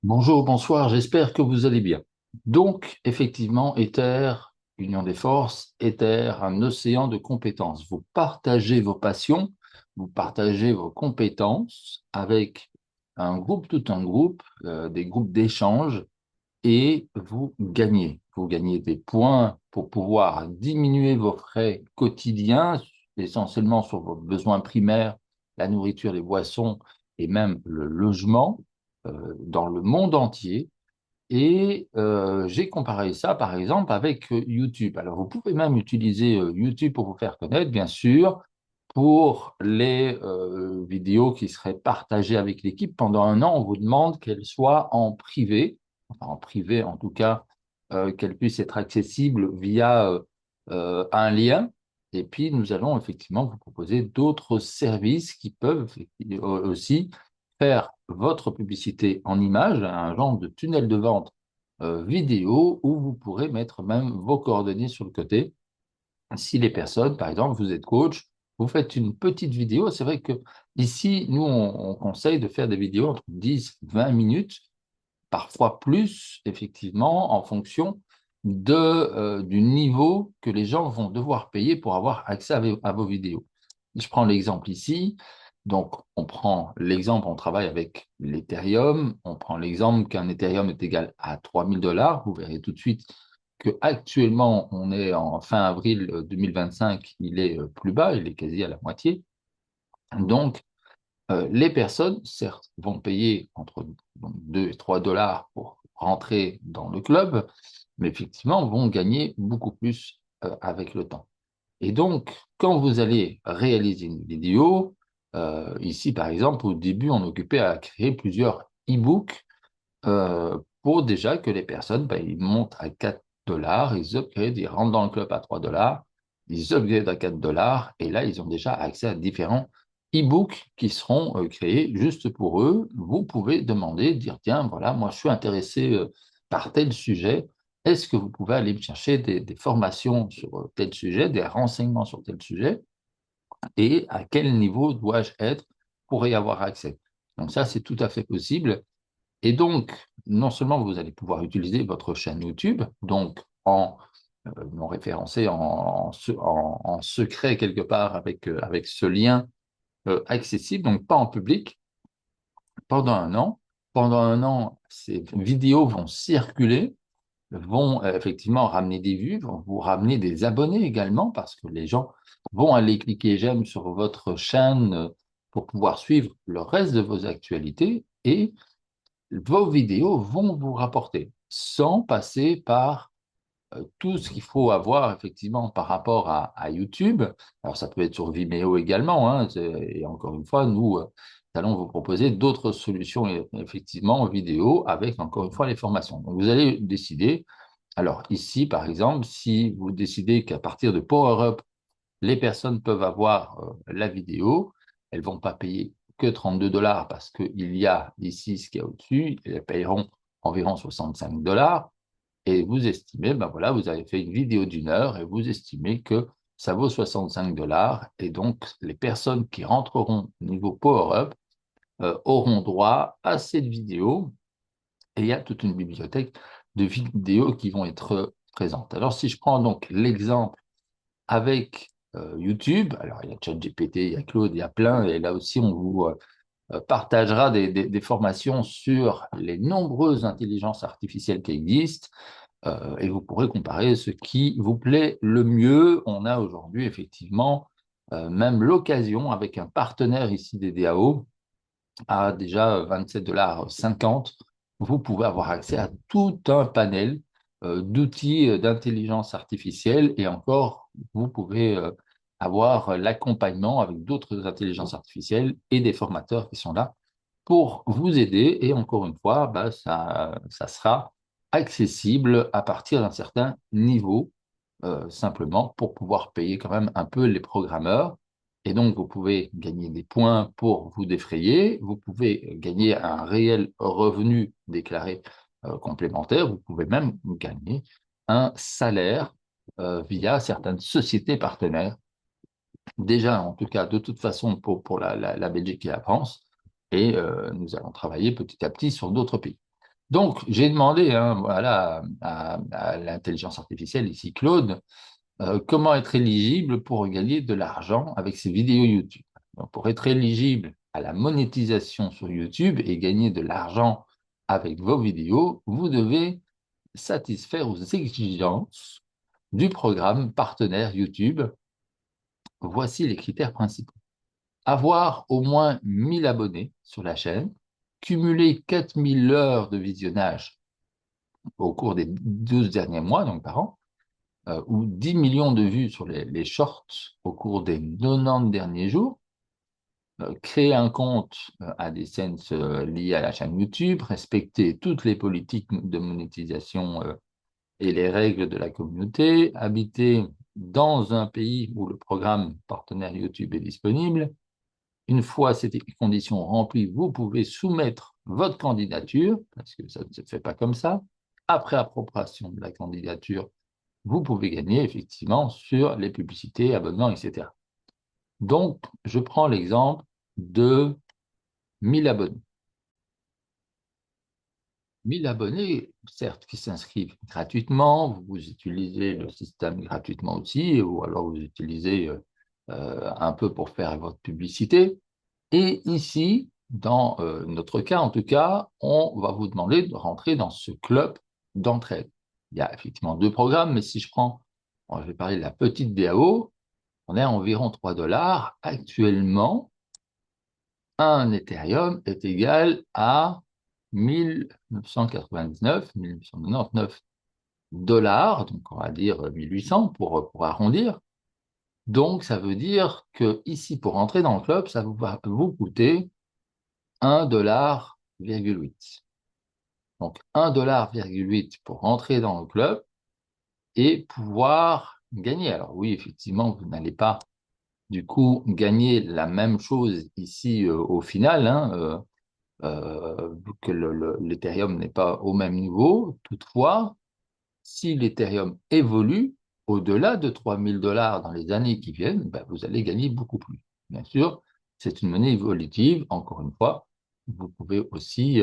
Bonjour, bonsoir, j'espère que vous allez bien. Donc, effectivement, Ether, Union des forces, Ether, un océan de compétences. Vous partagez vos passions, vous partagez vos compétences avec un groupe, tout un groupe, des groupes d'échange, et vous gagnez. Vous gagnez des points pour pouvoir diminuer vos frais quotidiens, essentiellement sur vos besoins primaires, la nourriture, les boissons et même le logement dans le monde entier. Et j'ai comparé ça, par exemple, avec YouTube. Alors, vous pouvez même utiliser YouTube pour vous faire connaître, bien sûr, pour les vidéos qui seraient partagées avec l'équipe. Pendant un an, on vous demande qu'elles soient en privé, enfin en privé en tout cas, qu'elles puissent être accessibles via un lien. Et puis, nous allons effectivement vous proposer d'autres services qui peuvent aussi faire votre publicité en image, un genre de tunnel de vente vidéo où vous pourrez mettre même vos coordonnées sur le côté. Si les personnes, par exemple, vous êtes coach, vous faites une petite vidéo, c'est vrai que ici, nous, on conseille de faire des vidéos entre 10-20 minutes, parfois plus, effectivement, en fonction du niveau que les gens vont devoir payer pour avoir accès à vos vidéos. Je prends l'exemple ici. Donc, on prend l'exemple, on travaille avec l'Ethereum. On prend l'exemple qu'un Ethereum est égal à 3 000 $. Vous verrez tout de suite qu'actuellement, on est en fin avril 2025, il est plus bas, il est quasi à la moitié. Donc, les personnes, certes, vont payer entre 2 et 3 dollars pour rentrer dans le club, mais effectivement, vont gagner beaucoup plus avec le temps. Et donc, quand vous allez réaliser une vidéo, ici par exemple, au début, on occupait à créer plusieurs e-books pour déjà que les personnes, ben, ils montent à 4 dollars, ils upgradent, ils rentrent dans le club à 3 dollars, ils upgradent à 4 dollars, et là, ils ont déjà accès à différents e-books qui seront créés juste pour eux. Vous pouvez demander, dire, tiens, voilà, moi, je suis intéressé par tel sujet. Est-ce que vous pouvez aller me chercher des formations sur tel sujet, des renseignements sur tel sujet, et à quel niveau dois-je être pour y avoir accès? Donc ça, c'est tout à fait possible. Et donc, non seulement vous allez pouvoir utiliser votre chaîne YouTube, donc non référencé, en secret quelque part avec ce lien accessible, donc pas en public, pendant un an. Pendant un an, ces vidéos vont circuler, vont effectivement ramener des vues, vont vous ramener des abonnés également, parce que les gens vont aller cliquer j'aime sur votre chaîne pour pouvoir suivre le reste de vos actualités et vos vidéos vont vous rapporter sans passer par tout ce qu'il faut avoir effectivement par rapport à YouTube. Alors ça peut être sur Vimeo également, hein, et encore une fois, nous allons vous proposer d'autres solutions effectivement en vidéo avec encore une fois les formations. Donc vous allez décider. Alors ici, par exemple, si vous décidez qu'à partir de Power Up, les personnes peuvent avoir la vidéo, elles vont pas payer que 32 dollars parce qu'il y a ici ce qu'il y a au-dessus, elles payeront environ 65 dollars et vous estimez, ben voilà, vous avez fait une vidéo d'une heure et vous estimez que ça vaut 65 dollars et donc les personnes qui rentreront au niveau Power-Up auront droit à cette vidéo et il y a toute une bibliothèque de vidéos qui vont être présentes. Alors si je prends donc l'exemple avec YouTube. Alors, il y a ChatGPT, il y a Claude, il y a plein. Et là aussi, on vous partagera des formations sur les nombreuses intelligences artificielles qui existent. Et vous pourrez comparer ce qui vous plaît le mieux. On a aujourd'hui, effectivement, même l'occasion avec un partenaire ici des DAO à déjà 27,50 $. Vous pouvez avoir accès à tout un panel d'outils d'intelligence artificielle et encore, vous pouvez avoir l'accompagnement avec d'autres intelligences artificielles et des formateurs qui sont là pour vous aider. Et encore une fois, bah, ça sera accessible à partir d'un certain niveau simplement pour pouvoir payer quand même un peu les programmeurs. Et donc, vous pouvez gagner des points pour vous défrayer, vous pouvez gagner un réel revenu déclaré complémentaire, vous pouvez même gagner un salaire via certaines sociétés partenaires. Déjà, en tout cas, de toute façon, pour la Belgique et la France, et nous allons travailler petit à petit sur d'autres pays. Donc, j'ai demandé voilà, à l'intelligence artificielle, ici Claude, comment être éligible pour gagner de l'argent avec ses vidéos YouTube. Donc, pour être éligible à la monétisation sur YouTube et gagner de l'argent avec vos vidéos, vous devez satisfaire aux exigences du programme partenaire YouTube. Voici les critères principaux. Avoir au moins 1000 abonnés sur la chaîne, cumuler 4000 heures de visionnage au cours des 12 derniers mois, donc par an, ou 10 millions de vues sur les shorts au cours des 90 derniers jours, créer un compte AdSense lié à la chaîne YouTube, respecter toutes les politiques de monétisation et les règles de la communauté, habiter dans un pays où le programme partenaire YouTube est disponible. Une fois ces conditions remplies, vous pouvez soumettre votre candidature, parce que ça ne se fait pas comme ça. Après approbation de la candidature, vous pouvez gagner effectivement sur les publicités, abonnements, etc. Donc, je prends l'exemple de 1000 abonnés. 1000 abonnés, certes, qui s'inscrivent gratuitement, vous utilisez le système gratuitement aussi, ou alors vous utilisez un peu pour faire votre publicité. Et ici, dans notre cas en tout cas, on va vous demander de rentrer dans ce club d'entraide. Il y a effectivement deux programmes, mais si je prends, je vais parler de la petite DAO, on est à environ 3 dollars. Actuellement, un Ethereum est égal à 1999, 1999 dollars, donc on va dire 1800 pour arrondir. Donc, ça veut dire que ici, pour entrer dans le club, ça va vous coûter 1,8 $. Donc, 1,8 $ pour rentrer dans le club et pouvoir gagner. Alors oui, effectivement, vous n'allez pas du coup gagner la même chose ici au final, vu que l'Ethereum n'est pas au même niveau. Toutefois, si l'Ethereum évolue au-delà de 3000 dollars dans les années qui viennent, ben, vous allez gagner beaucoup plus. Bien sûr, c'est une monnaie évolutive, encore une fois. Vous pouvez aussi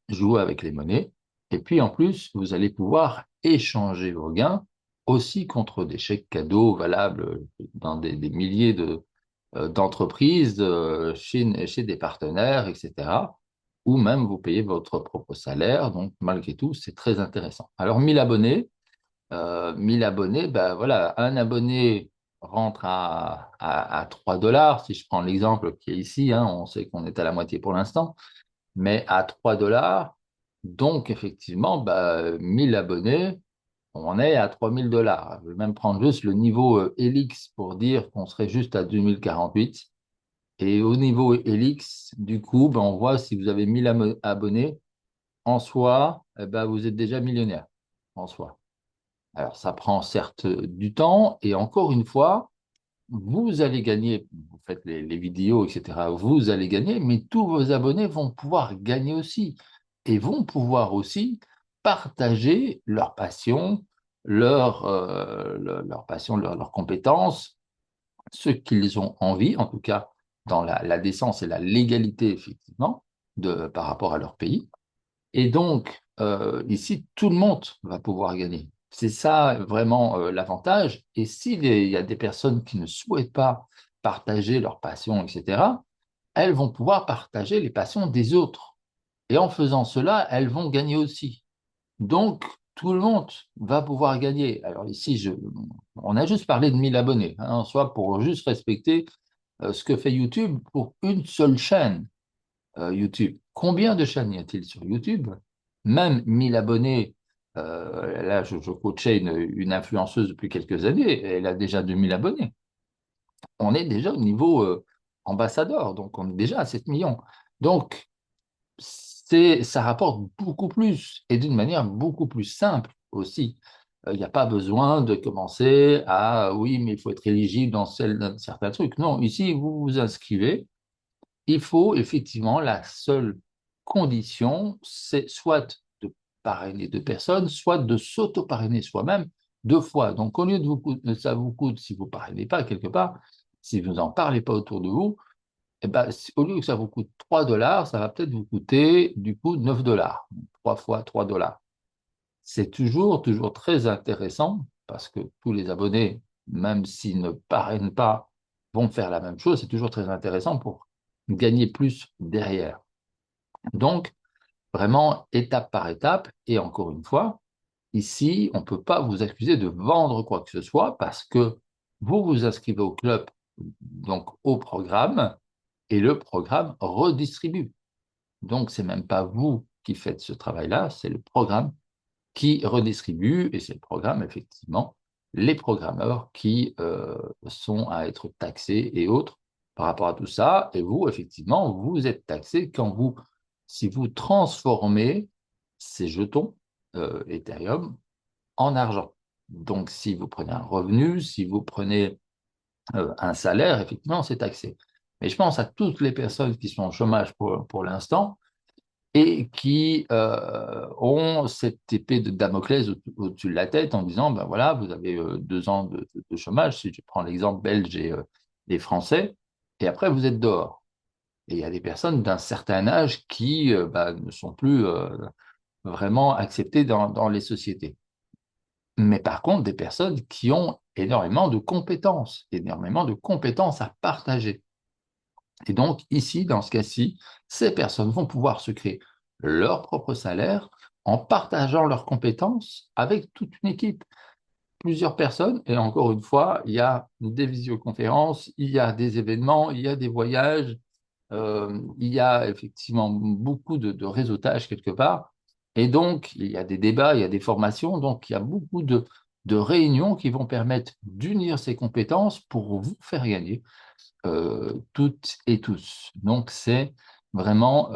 jouer avec les monnaies. Et puis en plus, vous allez pouvoir échanger vos gains aussi contre des chèques cadeaux valables dans des milliers d'entreprises, chez des partenaires, etc. Ou même vous payez votre propre salaire. Donc malgré tout, c'est très intéressant. Alors 1000 abonnés, 1000 abonnés, ben voilà, un abonné rentre à 3 dollars, si je prends l'exemple qui est ici, on sait qu'on est à la moitié pour l'instant, mais à 3 dollars. Donc, effectivement, 1000 abonnés, on est à 3000 dollars. Je vais même prendre juste le niveau Helix pour dire qu'on serait juste à 2048. Et au niveau Helix, du coup, on voit si vous avez 1000 abonnés, en soi, vous êtes déjà millionnaire, en soi. Alors, ça prend certes du temps, et encore une fois, vous allez gagner, vous faites les vidéos, etc. Vous allez gagner, mais tous vos abonnés vont pouvoir gagner aussi et vont pouvoir aussi partager leur passion, leur passion, leurs compétences, ce qu'ils ont envie, en tout cas dans la décence et la légalité, effectivement, par rapport à leur pays. Et donc, ici, tout le monde va pouvoir gagner. C'est ça vraiment l'avantage. Et s'il y a des personnes qui ne souhaitent pas partager leur passion, etc., elles vont pouvoir partager les passions des autres. Et en faisant cela, elles vont gagner aussi. Donc, tout le monde va pouvoir gagner. Alors ici, on a juste parlé de 1000 abonnés, soit pour juste respecter ce que fait YouTube pour une seule chaîne. YouTube. Combien de chaînes y a-t-il sur YouTube? Même 1000 abonnés, là je coachais une influenceuse depuis quelques années, elle a déjà 2000 abonnés. On est déjà au niveau ambassadeur, donc on est déjà à 7 millions. Donc, ça rapporte beaucoup plus et d'une manière beaucoup plus simple aussi. Il n'y a pas besoin de commencer à, oui, mais il faut être éligible dans certains trucs. Non, ici, vous vous inscrivez, il faut effectivement, la seule condition, c'est soit de parrainer deux personnes, soit de s'auto-parrainer soi-même 2 fois. Donc, ça vous coûte, si vous ne parrainez pas quelque part, si vous n'en parlez pas autour de vous, eh ben, au lieu que ça vous coûte 3 dollars, ça va peut-être vous coûter du coup 9 dollars, 3 fois 3 dollars. C'est toujours très intéressant parce que tous les abonnés, même s'ils ne parrainent pas, vont faire la même chose. C'est toujours très intéressant pour gagner plus derrière. Donc, vraiment, étape par étape. Et encore une fois, ici, on ne peut pas vous accuser de vendre quoi que ce soit parce que vous vous inscrivez au club, donc au programme, et le programme redistribue. Donc, ce n'est même pas vous qui faites ce travail-là, c'est le programme qui redistribue, et c'est le programme, effectivement, les programmeurs qui sont à être taxés et autres par rapport à tout ça. Et vous, effectivement, vous êtes taxé si vous transformez ces jetons Ethereum en argent. Donc, si vous prenez un revenu, si vous prenez un salaire, effectivement, c'est taxé. Mais je pense à toutes les personnes qui sont au chômage pour l'instant et qui ont cette épée de Damoclès au-dessus de la tête en disant, ben voilà, vous avez 2 ans de chômage, si je prends l'exemple belge et français, et après vous êtes dehors. Et il y a des personnes d'un certain âge qui ne sont plus vraiment acceptées dans les sociétés. Mais par contre, des personnes qui ont énormément de compétences à partager. Et donc, ici, dans ce cas-ci, ces personnes vont pouvoir se créer leur propre salaire en partageant leurs compétences avec toute une équipe, plusieurs personnes. Et encore une fois, il y a des visioconférences, il y a des événements, il y a des voyages, il y a effectivement beaucoup de réseautage quelque part. Et donc, il y a des débats, il y a des formations. Donc, il y a beaucoup de réunions qui vont permettre d'unir ces compétences pour vous faire gagner toutes et tous. Donc, c'est vraiment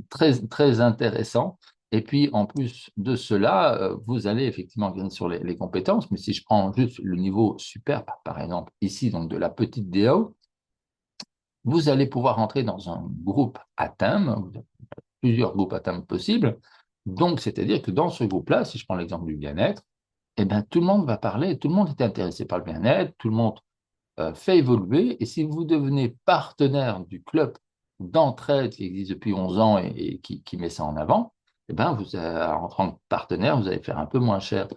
très intéressant. Et puis, en plus de cela, vous allez effectivement gagner sur les compétences. Mais si je prends juste le niveau super, par exemple, ici, donc de la petite DAO, vous allez pouvoir entrer dans un groupe à thème, vous avez plusieurs groupes à thème possibles. Donc, c'est-à-dire que dans ce groupe-là, si je prends l'exemple du bien-être, eh bien, tout le monde va parler, tout le monde est intéressé par le bien-être, tout le monde fait évoluer. Et si vous devenez partenaire du club d'entraide qui existe depuis 11 ans et qui met ça en avant, eh ben vous, en tant que partenaire, vous allez faire un peu moins cher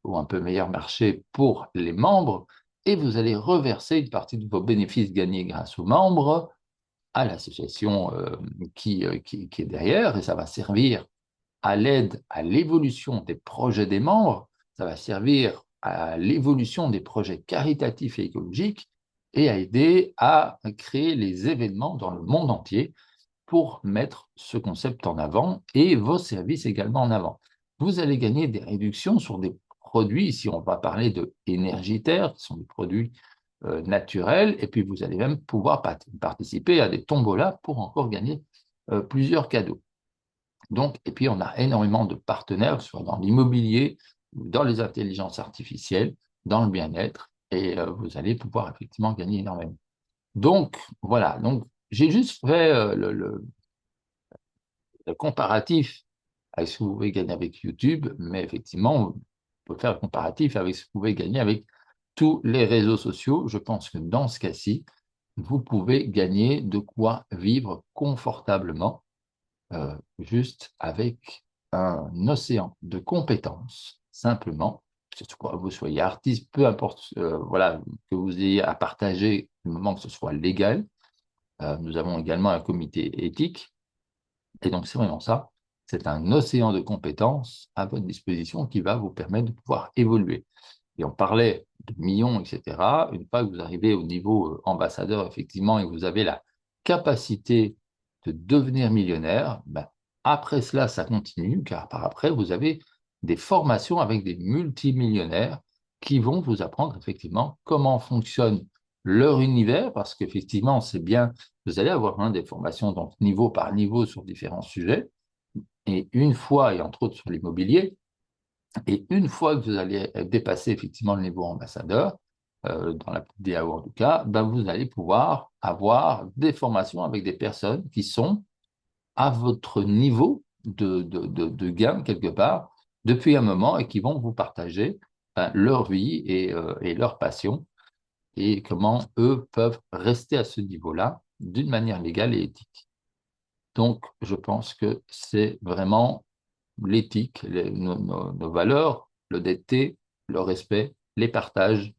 ou un peu meilleur marché pour les membres et vous allez reverser une partie de vos bénéfices gagnés grâce aux membres à l'association qui est derrière et ça va servir à l'aide à l'évolution des projets des membres, ça va servir à l'évolution des projets caritatifs et écologiques et à aider à créer les événements dans le monde entier pour mettre ce concept en avant et vos services également en avant. Vous allez gagner des réductions sur des produits, ici on va parler de énergitaires, qui sont des produits naturels, et puis vous allez même pouvoir participer à des tombolas pour encore gagner plusieurs cadeaux. Donc, et puis, on a énormément de partenaires, que ce soit dans l'immobilier, dans les intelligences artificielles, dans le bien-être, et vous allez pouvoir effectivement gagner énormément. Donc, voilà. Donc, j'ai juste fait le comparatif avec ce que vous pouvez gagner avec YouTube, mais effectivement, on peut faire le comparatif avec ce que vous pouvez gagner avec tous les réseaux sociaux. Je pense que dans ce cas-ci, vous pouvez gagner de quoi vivre confortablement juste avec un océan de compétences, simplement, que vous soyez artiste, peu importe, voilà, que vous ayez à partager du moment que ce soit légal. Nous avons également un comité éthique, et donc c'est vraiment ça. C'est un océan de compétences à votre disposition qui va vous permettre de pouvoir évoluer. Et on parlait de millions, etc. Une fois que vous arrivez au niveau ambassadeur, effectivement, et que vous avez la capacité de devenir millionnaire, ben, après cela, ça continue, car par après, vous avez des formations avec des multimillionnaires qui vont vous apprendre effectivement comment fonctionne leur univers, parce qu'effectivement, c'est bien, vous allez avoir des formations donc niveau par niveau sur différents sujets, et une fois, et entre autres sur l'immobilier, et une fois que vous allez dépasser effectivement le niveau ambassadeur, dans la DAO en tout cas, ben vous allez pouvoir avoir des formations avec des personnes qui sont à votre niveau de gamme quelque part depuis un moment et qui vont vous partager leur vie et leur passion et comment eux peuvent rester à ce niveau-là d'une manière légale et éthique. Donc, je pense que c'est vraiment l'éthique, nos valeurs, l'honnêteté, le respect, les partages,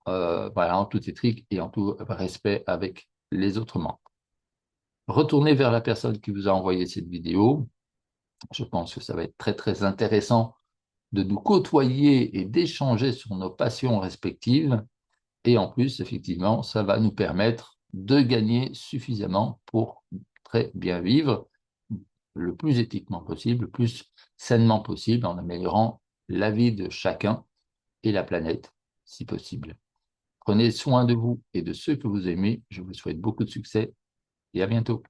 voilà, en toute éthique et en tout respect avec les autres membres. Retournez vers la personne qui vous a envoyé cette vidéo. Je pense que ça va être très, très intéressant de nous côtoyer et d'échanger sur nos passions respectives. Et en plus, effectivement, ça va nous permettre de gagner suffisamment pour très bien vivre le plus éthiquement possible, le plus sainement possible, en améliorant la vie de chacun et la planète, si possible. Prenez soin de vous et de ceux que vous aimez. Je vous souhaite beaucoup de succès et à bientôt.